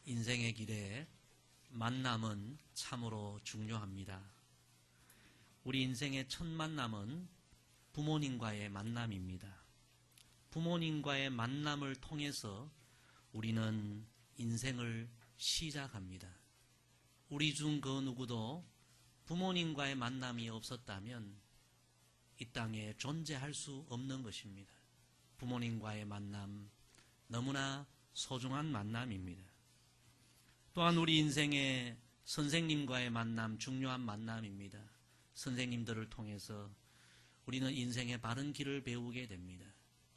인생의 길에 만남은 참으로 중요합니다. 우리 인생의 첫 만남은 부모님과의 만남입니다. 부모님과의 만남을 통해서 우리는 인생을 시작합니다. 우리 중 그 누구도 부모님과의 만남이 없었다면 이 땅에 존재할 수 없는 것입니다. 부모님과의 만남, 너무나 소중한 만남입니다. 또한 우리 인생의 선생님과의 만남, 중요한 만남입니다. 선생님들을 통해서 우리는 인생의 바른 길을 배우게 됩니다.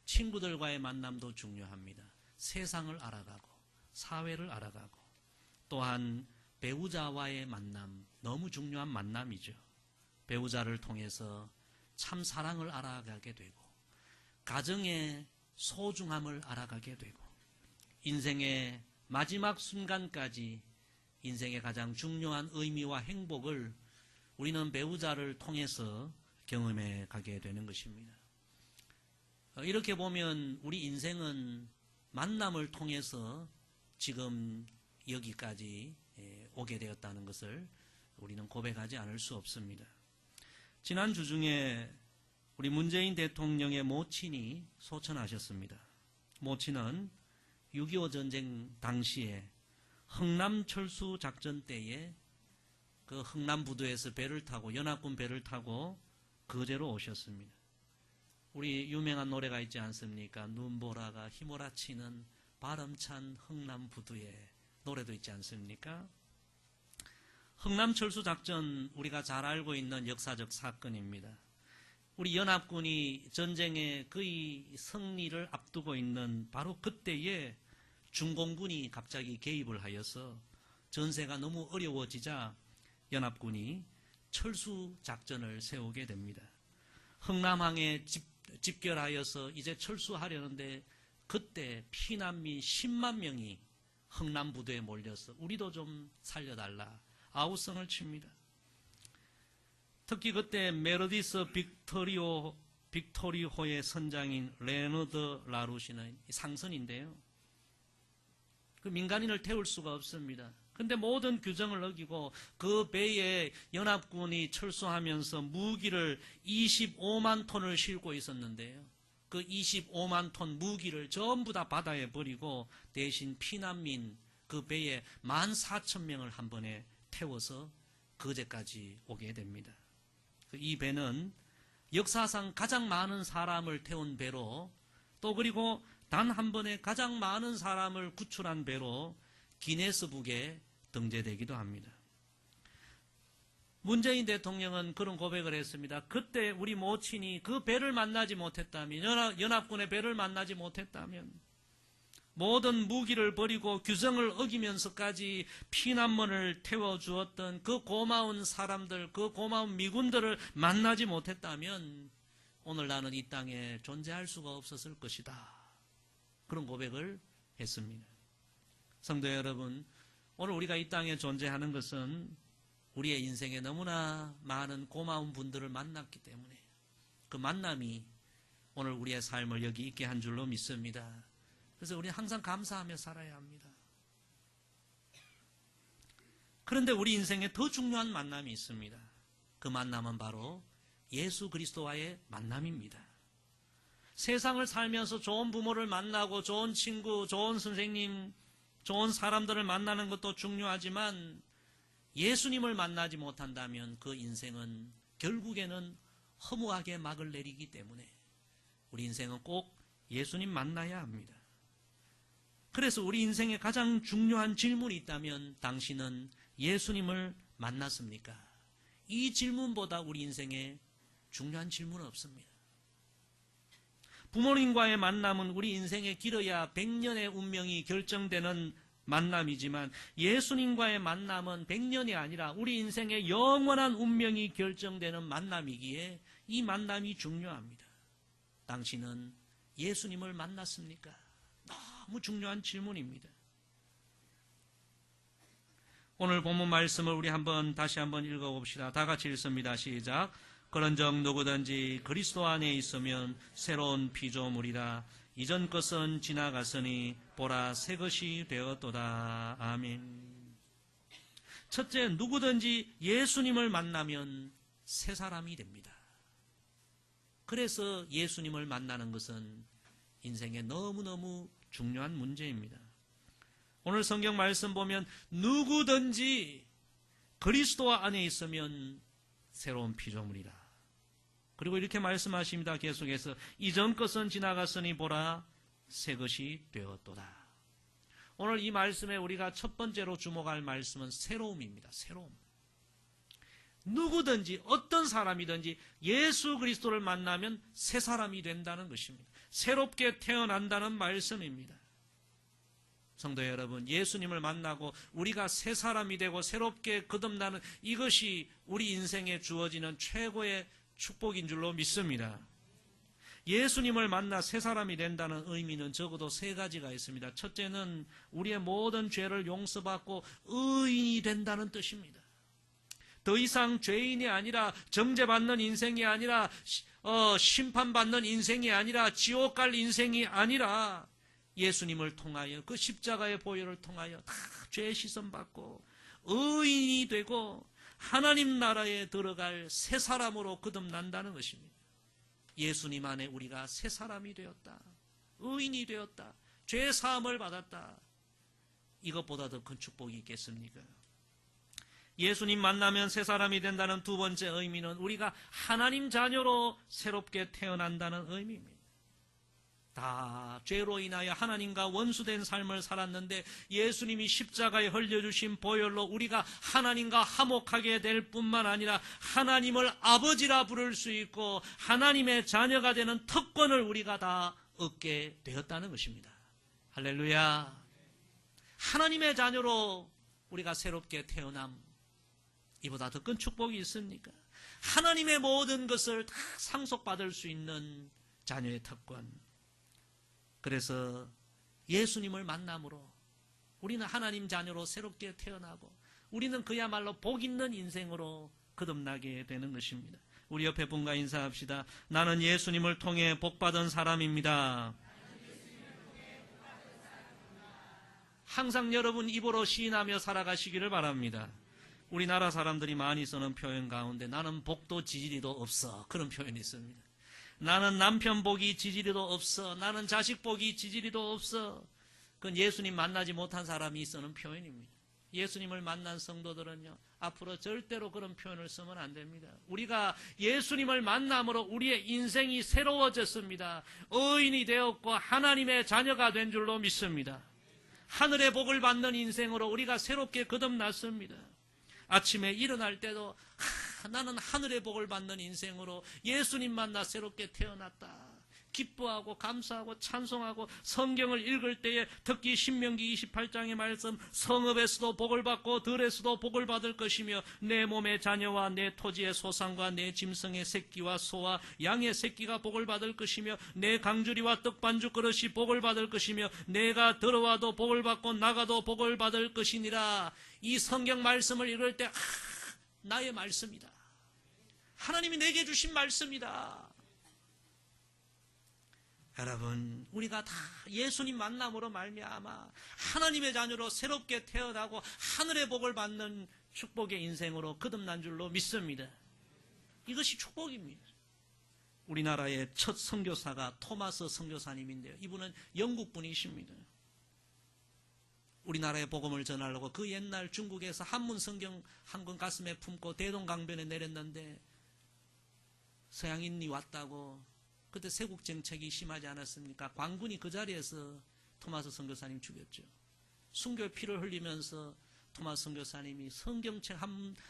친구들과의 만남도 중요합니다. 세상을 알아가고 사회를 알아가고, 또한 배우자와의 만남, 너무 중요한 만남이죠. 배우자를 통해서 참 사랑을 알아가게 되고 가정의 소중함을 알아가게 되고 인생의 마지막 순간까지 인생의 가장 중요한 의미와 행복을 우리는 배우자를 통해서 경험해 가게 되는 것입니다. 이렇게 보면 우리 인생은 만남을 통해서 지금 여기까지 오게 되었다는 것을 우리는 고백하지 않을 수 없습니다. 지난 주 중에 우리 문재인 대통령의 모친이 소천하셨습니다. 모친은 6.25 전쟁 당시에 흥남철수 작전 때에 그 흥남부두에서 배를 타고, 연합군 배를 타고 거제로 오셨습니다. 우리 유명한 노래가 있지 않습니까? 눈보라가 휘몰아치는 바람찬 흥남부두에, 노래도 있지 않습니까? 흥남철수 작전, 우리가 잘 알고 있는 역사적 사건입니다. 우리 연합군이 전쟁의 거의 승리를 앞두고 있는 바로 그때에 중공군이 갑자기 개입을 하여서 전세가 너무 어려워지자 연합군이 철수 작전을 세우게 됩니다. 흥남항에 집결하여서 이제 철수하려는데 그때 피난민 10만 명이 흥남부두에 몰려서 우리도 좀 살려달라 아우성을 칩니다. 특히 그때 메르디스 빅토리호의 선장인 레너드 라루시는 상선인데요. 그 민간인을 태울 수가 없습니다. 근데 모든 규정을 어기고 그 배에 연합군이 철수하면서 무기를 25만 톤을 싣고 있었는데요. 그 25만 톤 무기를 전부 다 바다에 버리고 대신 피난민 그 배에 14,000명을 한 번에 태워서 거제까지 오게 됩니다. 이 배는 역사상 가장 많은 사람을 태운 배로, 또 그리고 단 한 번에 가장 많은 사람을 구출한 배로 기네스북에 등재되기도 합니다. 문재인 대통령은 그런 고백을 했습니다. 그때 우리 모친이 그 배를 만나지 못했다면, 연합군의 배를 만나지 못했다면, 모든 무기를 버리고 규정을 어기면서까지 피난민을 태워주었던 그 고마운 사람들, 그 고마운 미군들을 만나지 못했다면 오늘 나는 이 땅에 존재할 수가 없었을 것이다. 그런 고백을 했습니다. 성도 여러분, 오늘 우리가 이 땅에 존재하는 것은 우리의 인생에 너무나 많은 고마운 분들을 만났기 때문에 그 만남이 오늘 우리의 삶을 여기 있게 한 줄로 믿습니다. 그래서 우리는 항상 감사하며 살아야 합니다. 그런데 우리 인생에 더 중요한 만남이 있습니다. 그 만남은 바로 예수 그리스도와의 만남입니다. 세상을 살면서 좋은 부모를 만나고 좋은 친구, 좋은 선생님, 좋은 사람들을 만나는 것도 중요하지만 예수님을 만나지 못한다면 그 인생은 결국에는 허무하게 막을 내리기 때문에 우리 인생은 꼭 예수님 만나야 합니다. 그래서 우리 인생에 가장 중요한 질문이 있다면 당신은 예수님을 만났습니까? 이 질문보다 우리 인생에 중요한 질문은 없습니다. 부모님과의 만남은 우리 인생에 길어야 100년의 운명이 결정되는 만남이지만 예수님과의 만남은 100년이 아니라 우리 인생의 영원한 운명이 결정되는 만남이기에 이 만남이 중요합니다. 당신은 예수님을 만났습니까? 너무 중요한 질문입니다. 오늘 본문 말씀을 우리 다시 한번 읽어봅시다. 다 같이 읽습니다. 시작. 그런즉 누구든지 그리스도 안에 있으면 새로운 피조물이라. 이전 것은 지나갔으니 보라 새 것이 되었도다. 아멘. 첫째, 누구든지 예수님을 만나면 새 사람이 됩니다. 그래서 예수님을 만나는 것은 인생에 너무너무 중요한 문제입니다. 오늘 성경 말씀 보면 누구든지 그리스도 안에 있으면 새로운 피조물이라. 그리고 이렇게 말씀하십니다. 계속해서 이전 것은 지나갔으니 보라 새 것이 되었도다. 오늘 이 말씀에 우리가 첫 번째로 주목할 말씀은 새로움입니다. 새로움. 누구든지 어떤 사람이든지 예수 그리스도를 만나면 새 사람이 된다는 것입니다. 새롭게 태어난다는 말씀입니다. 성도 여러분, 예수님을 만나고 우리가 새 사람이 되고 새롭게 거듭나는 이것이 우리 인생에 주어지는 최고의 축복인 줄로 믿습니다. 예수님을 만나 새 사람이 된다는 의미는 적어도 세 가지가 있습니다. 첫째는 우리의 모든 죄를 용서받고 의인이 된다는 뜻입니다. 더 이상 죄인이 아니라 정죄받는 인생이 아니라 심판받는 인생이 아니라 지옥 갈 인생이 아니라 예수님을 통하여 그 십자가의 보혈을 통하여 다 죄 씻음받고 의인이 되고 하나님 나라에 들어갈 새 사람으로 거듭난다는 것입니다. 예수님 안에 우리가 새 사람이 되었다. 의인이 되었다. 죄 사함을 받았다. 이것보다 더 큰 축복이 있겠습니까? 예수님 만나면 새 사람이 된다는 두 번째 의미는 우리가 하나님 자녀로 새롭게 태어난다는 의미입니다. 다 죄로 인하여 하나님과 원수된 삶을 살았는데 예수님이 십자가에 흘려주신 보혈로 우리가 하나님과 화목하게 될 뿐만 아니라 하나님을 아버지라 부를 수 있고 하나님의 자녀가 되는 특권을 우리가 다 얻게 되었다는 것입니다. 할렐루야. 하나님의 자녀로 우리가 새롭게 태어남, 이보다 더 큰 축복이 있습니까? 하나님의 모든 것을 다 상속받을 수 있는 자녀의 특권. 그래서 예수님을 만남으로 우리는 하나님 자녀로 새롭게 태어나고 우리는 그야말로 복 있는 인생으로 거듭나게 되는 것입니다. 우리 옆에 분과 인사합시다. 나는 예수님을 통해 복받은 사람입니다. 항상 여러분 입으로 시인하며 살아가시기를 바랍니다. 우리나라 사람들이 많이 쓰는 표현 가운데 나는 복도 지지리도 없어, 그런 표현이 있습니다. 나는 남편 복이 지지리도 없어, 나는 자식 복이 지지리도 없어. 그건 예수님 만나지 못한 사람이 쓰는 표현입니다. 예수님을 만난 성도들은요, 앞으로 절대로 그런 표현을 쓰면 안 됩니다. 우리가 예수님을 만남으로 우리의 인생이 새로워졌습니다. 의인이 되었고 하나님의 자녀가 된 줄로 믿습니다. 하늘의 복을 받는 인생으로 우리가 새롭게 거듭났습니다. 아침에 일어날 때도 나는 하늘의 복을 받는 인생으로 예수님 만나 새롭게 태어났다. 기뻐하고 감사하고 찬송하고 성경을 읽을 때에 특히 신명기 28장의 말씀, 성읍에서도 복을 받고 들에서도 복을 받을 것이며 내 몸의 자녀와 내 토지의 소산과 내 짐승의 새끼와 소와 양의 새끼가 복을 받을 것이며 내 강주리와 떡반죽 그릇이 복을 받을 것이며 내가 들어와도 복을 받고 나가도 복을 받을 것이니라. 이 성경 말씀을 읽을 때 나의 말씀이다. 하나님이 내게 주신 말씀이다. 여러분, 우리가 다 예수님 만남으로 말미암아 하나님의 자녀로 새롭게 태어나고 하늘의 복을 받는 축복의 인생으로 거듭난 줄로 믿습니다. 이것이 축복입니다. 우리나라의 첫 선교사가 토마스 선교사님인데요. 이분은 영국 분이십니다. 우리나라의 복음을 전하려고 그 옛날 중국에서 한문 성경 한 권 가슴에 품고 대동강변에 내렸는데 서양인이 왔다고. 그때 세국 정책이 심하지 않았습니까? 광군이 그 자리에서 토마스 선교사님 죽였죠. 순교의 피를 흘리면서 토마스 선교사님이 성경책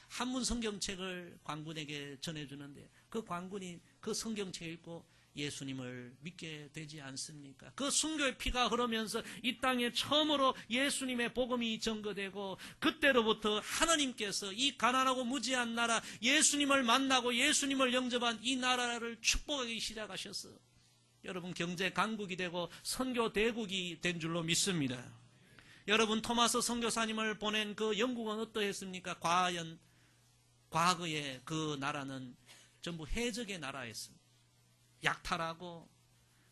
한문 성경책을 광군에게 전해주는데 그 광군이 그 성경책 읽고 예수님을 믿게 되지 않습니까? 그 순교의 피가 흐르면서 이 땅에 처음으로 예수님의 복음이 전거되고 그때로부터 하나님께서 이 가난하고 무지한 나라 예수님을 만나고 예수님을 영접한 이 나라를 축복하기 시작하셨어요. 여러분, 경제 강국이 되고 선교 대국이 된 줄로 믿습니다. 여러분, 토마스 선교사님을 보낸 그 영국은 어떠했습니까? 과연 과거에 그 나라는 전부 해적의 나라였습니다. 약탈하고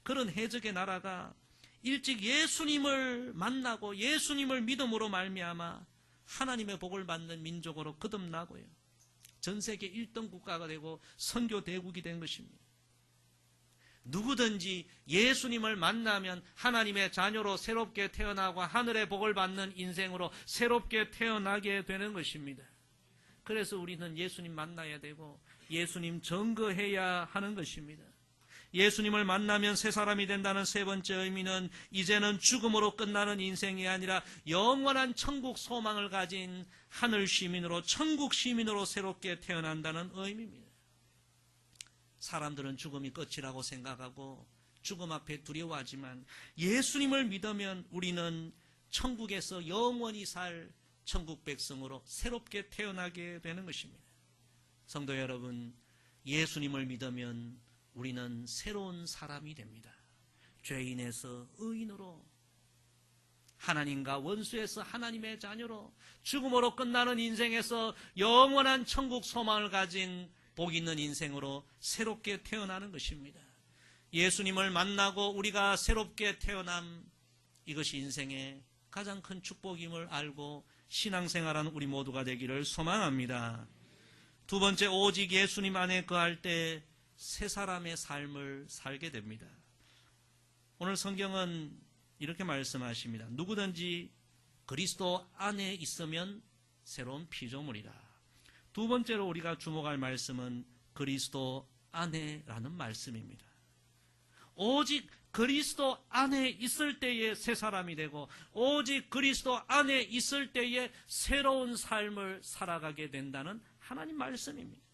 그런 해적의 나라가 일찍 예수님을 만나고 예수님을 믿음으로 말미암아 하나님의 복을 받는 민족으로 거듭나고요. 전 세계 1등 국가가 되고 선교 대국이 된 것입니다. 누구든지 예수님을 만나면 하나님의 자녀로 새롭게 태어나고 하늘의 복을 받는 인생으로 새롭게 태어나게 되는 것입니다. 그래서 우리는 예수님 만나야 되고 예수님 증거해야 하는 것입니다. 예수님을 만나면 새 사람이 된다는 세 번째 의미는 이제는 죽음으로 끝나는 인생이 아니라 영원한 천국 소망을 가진 하늘 시민으로 천국 시민으로 새롭게 태어난다는 의미입니다. 사람들은 죽음이 끝이라고 생각하고 죽음 앞에 두려워하지만 예수님을 믿으면 우리는 천국에서 영원히 살 천국 백성으로 새롭게 태어나게 되는 것입니다. 성도 여러분, 예수님을 믿으면 우리는 새로운 사람이 됩니다. 죄인에서 의인으로, 하나님과 원수에서 하나님의 자녀로, 죽음으로 끝나는 인생에서 영원한 천국 소망을 가진 복 있는 인생으로 새롭게 태어나는 것입니다. 예수님을 만나고 우리가 새롭게 태어남, 이것이 인생의 가장 큰 축복임을 알고 신앙생활하는 우리 모두가 되기를 소망합니다. 두 번째, 오직 예수님 안에 거할 때 새 사람의 삶을 살게 됩니다. 오늘 성경은 이렇게 말씀하십니다. 누구든지 그리스도 안에 있으면 새로운 피조물이라. 두 번째로 우리가 주목할 말씀은 그리스도 안에라는 말씀입니다. 오직 그리스도 안에 있을 때에 새 사람이 되고 오직 그리스도 안에 있을 때에 새로운 삶을 살아가게 된다는 하나님 말씀입니다.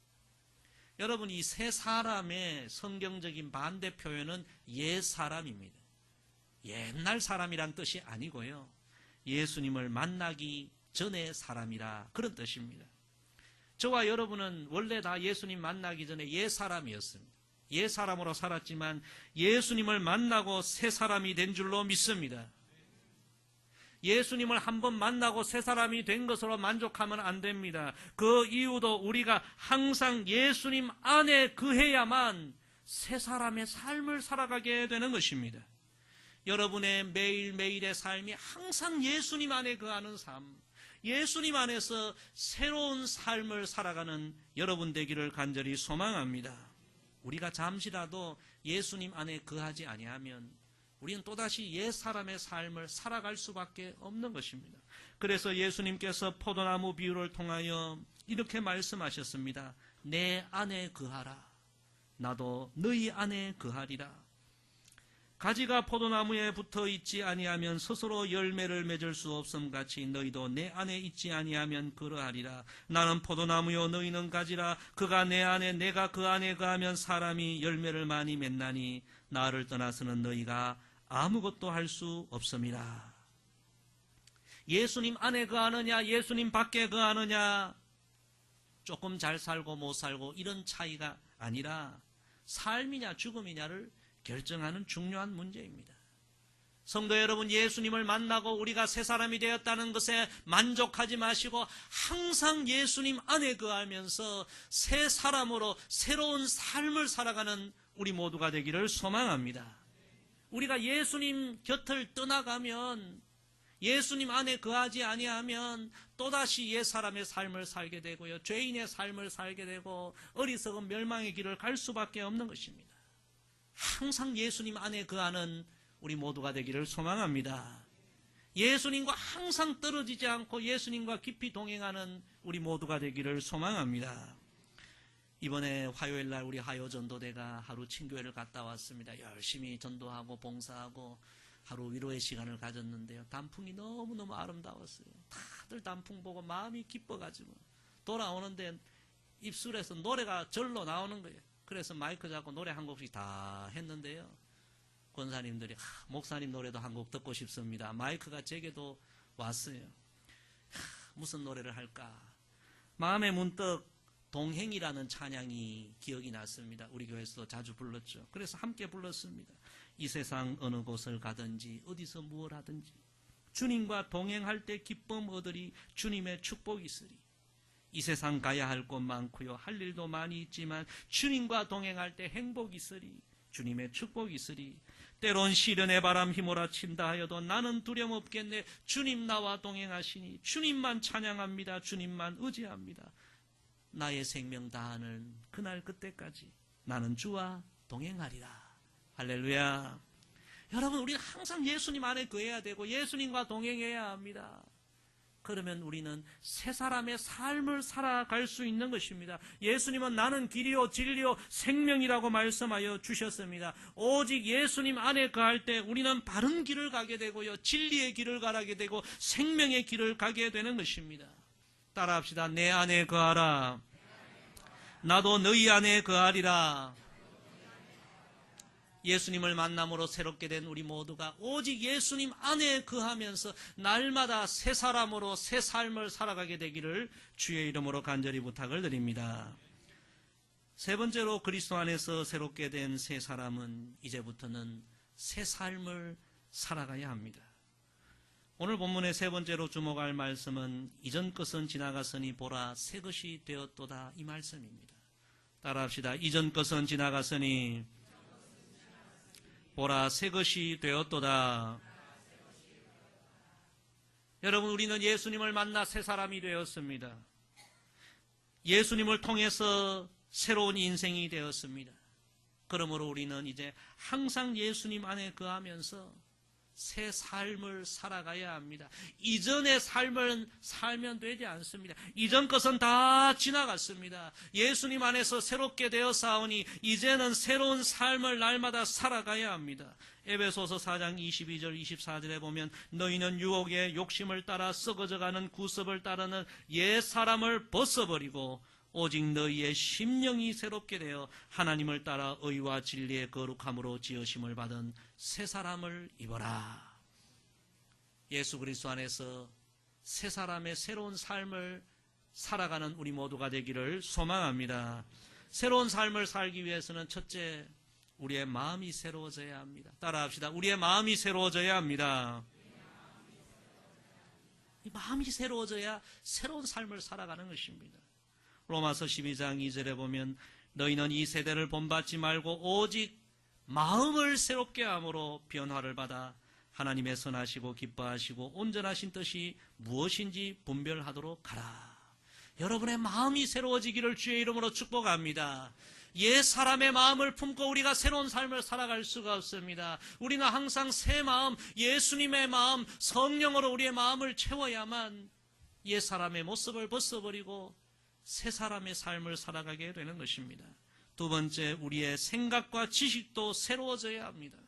여러분, 이 새 사람의 성경적인 반대 표현은 옛 사람입니다. 옛날 사람이란 뜻이 아니고요. 예수님을 만나기 전의 사람이라 그런 뜻입니다. 저와 여러분은 원래 다 예수님 만나기 전에 옛 사람이었습니다. 옛 사람으로 살았지만 예수님을 만나고 새 사람이 된 줄로 믿습니다. 예수님을 한번 만나고 새 사람이 된 것으로 만족하면 안 됩니다. 그 이유도 우리가 항상 예수님 안에 거해야만 새 사람의 삶을 살아가게 되는 것입니다. 여러분의 매일매일의 삶이 항상 예수님 안에 거하는 삶, 예수님 안에서 새로운 삶을 살아가는 여러분 되기를 간절히 소망합니다. 우리가 잠시라도 예수님 안에 거하지 아니하면 우리는 또다시 옛 사람의 삶을 살아갈 수밖에 없는 것입니다. 그래서 예수님께서 포도나무 비유를 통하여 이렇게 말씀하셨습니다. 내 안에 거하라. 나도 너희 안에 거하리라. 가지가 포도나무에 붙어 있지 아니하면 스스로 열매를 맺을 수 없음 같이 너희도 내 안에 있지 아니하면 그러하리라. 나는 포도나무요 너희는 가지라. 그가 내 안에 내가 그 안에 거하면 사람이 열매를 많이 맺나니 나를 떠나서는 너희가 아무것도 할 수 없음이라. 예수님 안에 거하느냐 예수님 밖에 거하느냐, 조금 잘 살고 못 살고 이런 차이가 아니라 삶이냐 죽음이냐를 결정하는 중요한 문제입니다. 성도 여러분, 예수님을 만나고 우리가 새 사람이 되었다는 것에 만족하지 마시고 항상 예수님 안에 거하면서 새 사람으로 새로운 삶을 살아가는 우리 모두가 되기를 소망합니다. 우리가 예수님 곁을 떠나가면, 예수님 안에 거하지 아니하면 또다시 옛 사람의 삶을 살게 되고요, 죄인의 삶을 살게 되고 어리석은 멸망의 길을 갈 수밖에 없는 것입니다. 항상 예수님 안에 거하는 우리 모두가 되기를 소망합니다. 예수님과 항상 떨어지지 않고 예수님과 깊이 동행하는 우리 모두가 되기를 소망합니다. 이번에 화요일날 우리 하요전도대가 하루 친교회를 갔다 왔습니다. 열심히 전도하고 봉사하고 하루 위로의 시간을 가졌는데요, 단풍이 너무너무 아름다웠어요. 다들 단풍 보고 마음이 기뻐가지고 돌아오는데 입술에서 노래가 절로 나오는 거예요. 그래서 마이크 잡고 노래 한 곡씩 다 했는데요, 권사님들이 목사님 노래도 한 곡 듣고 싶습니다. 마이크가 제게도 왔어요. 무슨 노래를 할까? 마음에 문득 동행이라는 찬양이 기억이 났습니다. 우리 교회에서도 자주 불렀죠. 그래서 함께 불렀습니다. 이 세상 어느 곳을 가든지 어디서 무엇 하든지 주님과 동행할 때 기쁨 얻으리. 주님의 축복이 있으리. 이 세상 가야 할 곳 많고요, 할 일도 많이 있지만 주님과 동행할 때 행복이 있으리. 주님의 축복이 있으리. 때론 시련의 바람 휘몰아친다 하여도 나는 두려움 없겠네. 주님 나와 동행하시니 주님만 찬양합니다. 주님만 의지합니다. 나의 생명 다하는 그날 그때까지 나는 주와 동행하리라. 할렐루야. 여러분, 우리는 항상 예수님 안에 거해야 되고 예수님과 동행해야 합니다. 그러면 우리는 새 사람의 삶을 살아갈 수 있는 것입니다. 예수님은 나는 길이요 진리요 생명이라고 말씀하여 주셨습니다. 오직 예수님 안에 거할 때 우리는 바른 길을 가게 되고요, 진리의 길을 가게 되고 생명의 길을 가게 되는 것입니다. 따라합시다. 내 안에 거하라. 나도 너희 안에 거하리라. 예수님을 만남으로 새롭게 된 우리 모두가 오직 예수님 안에 거하면서 날마다 새 사람으로 새 삶을 살아가게 되기를 주의 이름으로 간절히 부탁을 드립니다. 세 번째로, 그리스도 안에서 새롭게 된 새 사람은 이제부터는 새 삶을 살아가야 합니다. 오늘 본문의 세 번째로 주목할 말씀은 이전 것은 지나갔으니 보라 새 것이 되었도다, 이 말씀입니다. 따라합시다. 이전 것은 지나갔으니 보라 새 것이 되었도다. 여러분, 우리는 예수님을 만나 새 사람이 되었습니다. 예수님을 통해서 새로운 인생이 되었습니다. 그러므로 우리는 이제 항상 예수님 안에 거하면서 새 삶을 살아가야 합니다. 이전의 삶을 살면 되지 않습니다. 이전 것은 다 지나갔습니다. 예수님 안에서 새롭게 되어 싸우니 이제는 새로운 삶을 날마다 살아가야 합니다. 에베소서 4장 22절 24절에 보면 너희는 유혹의 욕심을 따라 썩어져가는 구습을 따르는 옛 사람을 벗어버리고 오직 너희의 심령이 새롭게 되어 하나님을 따라 의와 진리의 거룩함으로 지으심을 받은 새 사람을 입어라. 예수 그리스도 안에서 새 사람의 새로운 삶을 살아가는 우리 모두가 되기를 소망합니다. 새로운 삶을 살기 위해서는 첫째, 우리의 마음이 새로워져야 합니다. 따라합시다. 우리의 마음이 새로워져야 합니다. 이 마음이 새로워져야 새로운 삶을 살아가는 것입니다. 로마서 12장 2절에 보면 너희는 이 세대를 본받지 말고 오직 마음을 새롭게 함으로 변화를 받아 하나님의 선하시고 기뻐하시고 온전하신 뜻이 무엇인지 분별하도록 하라. 여러분의 마음이 새로워지기를 주의 이름으로 축복합니다. 옛 사람의 마음을 품고 우리가 새로운 삶을 살아갈 수가 없습니다. 우리는 항상 새 마음, 예수님의 마음, 성령으로 우리의 마음을 채워야만 옛 사람의 모습을 벗어버리고 새 사람의 삶을 살아가게 되는 것입니다. 두 번째, 우리의 생각과 지식도 새로워져야 합니다.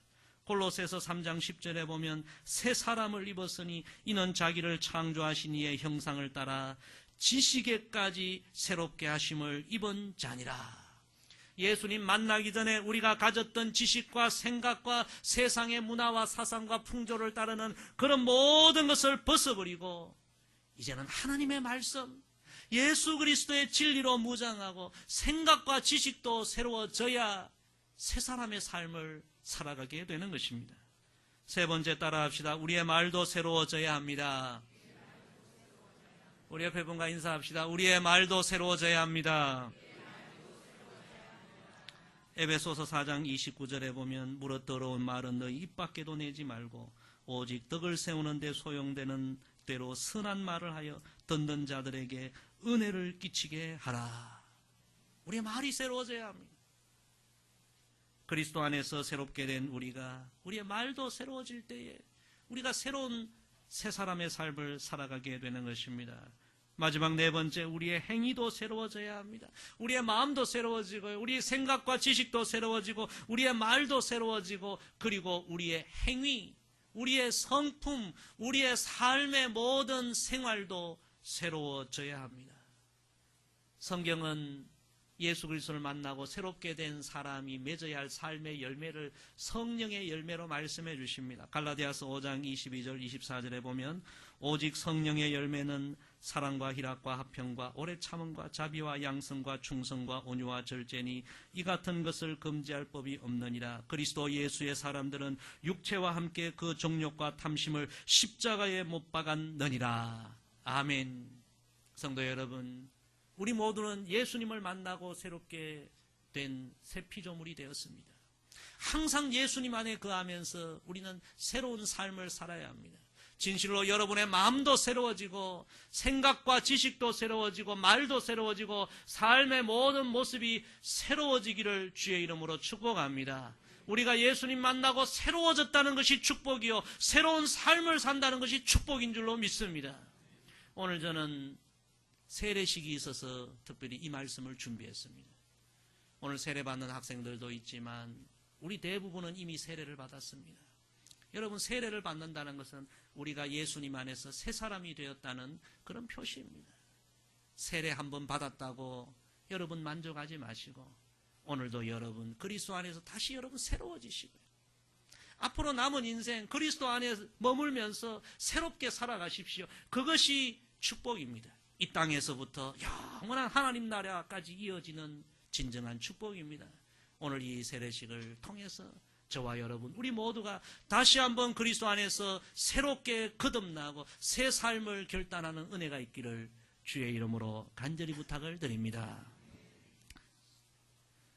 골로새서 3장 10절에 보면 새 사람을 입었으니 이는 자기를 창조하신 이의 형상을 따라 지식에까지 새롭게 하심을 입은 자니라. 예수님 만나기 전에 우리가 가졌던 지식과 생각과 세상의 문화와 사상과 풍조를 따르는 그런 모든 것을 벗어버리고 이제는 하나님의 말씀, 예수 그리스도의 진리로 무장하고 생각과 지식도 새로워져야 새 사람의 삶을 살아가게 되는 것입니다. 세 번째, 따라합시다. 우리의 말도 새로워져야 합니다. 우리 옆에 분과 인사합시다. 우리의 말도 새로워져야 합니다. 에베소서 4장 29절에 보면 무릇 더러운 말은 너희 입 밖에도 내지 말고 오직 덕을 세우는 데 소용되는 대로 선한 말을 하여 듣는 자들에게 은혜를 끼치게 하라. 우리의 말이 새로워져야 합니다. 그리스도 안에서 새롭게 된 우리가 우리의 말도 새로워질 때에 우리가 새로운 새 사람의 삶을 살아가게 되는 것입니다. 마지막 네 번째, 우리의 행위도 새로워져야 합니다. 우리의 마음도 새로워지고 우리의 생각과 지식도 새로워지고 우리의 말도 새로워지고 그리고 우리의 행위, 우리의 성품, 우리의 삶의 모든 생활도 새로워져야 합니다. 성경은 예수 그리스도를 만나고 새롭게 된 사람이 맺어야 할 삶의 열매를 성령의 열매로 말씀해 주십니다. 갈라디아서 5장 22절 24절에 보면 오직 성령의 열매는 사랑과 희락과 화평과 오래 참음과 자비와 양성과 충성과 온유와 절제니 이 같은 것을 금지할 법이 없느니라. 그리스도 예수의 사람들은 육체와 함께 그 정욕과 탐심을 십자가에 못 박았느니라. 아멘. 성도 여러분, 우리 모두는 예수님을 만나고 새롭게 된 새 피조물이 되었습니다. 항상 예수님 안에 거하면서 우리는 새로운 삶을 살아야 합니다. 진실로 여러분의 마음도 새로워지고 생각과 지식도 새로워지고 말도 새로워지고 삶의 모든 모습이 새로워지기를 주의 이름으로 축복합니다. 우리가 예수님 만나고 새로워졌다는 것이 축복이요, 새로운 삶을 산다는 것이 축복인 줄로 믿습니다. 오늘 저는 세례식이 있어서 특별히 이 말씀을 준비했습니다. 오늘 세례받는 학생들도 있지만 우리 대부분은 이미 세례를 받았습니다. 여러분, 세례를 받는다는 것은 우리가 예수님 안에서 새 사람이 되었다는 그런 표시입니다. 세례 한번 받았다고 여러분 만족하지 마시고 오늘도 여러분 그리스도 안에서 다시 여러분 새로워지시고요. 앞으로 남은 인생 그리스도 안에 머물면서 새롭게 살아가십시오. 그것이 축복입니다. 이 땅에서부터 영원한 하나님 나라까지 이어지는 진정한 축복입니다. 오늘 이 세례식을 통해서 저와 여러분 우리 모두가 다시 한번 그리스도 안에서 새롭게 거듭나고 새 삶을 결단하는 은혜가 있기를 주의 이름으로 간절히 부탁을 드립니다.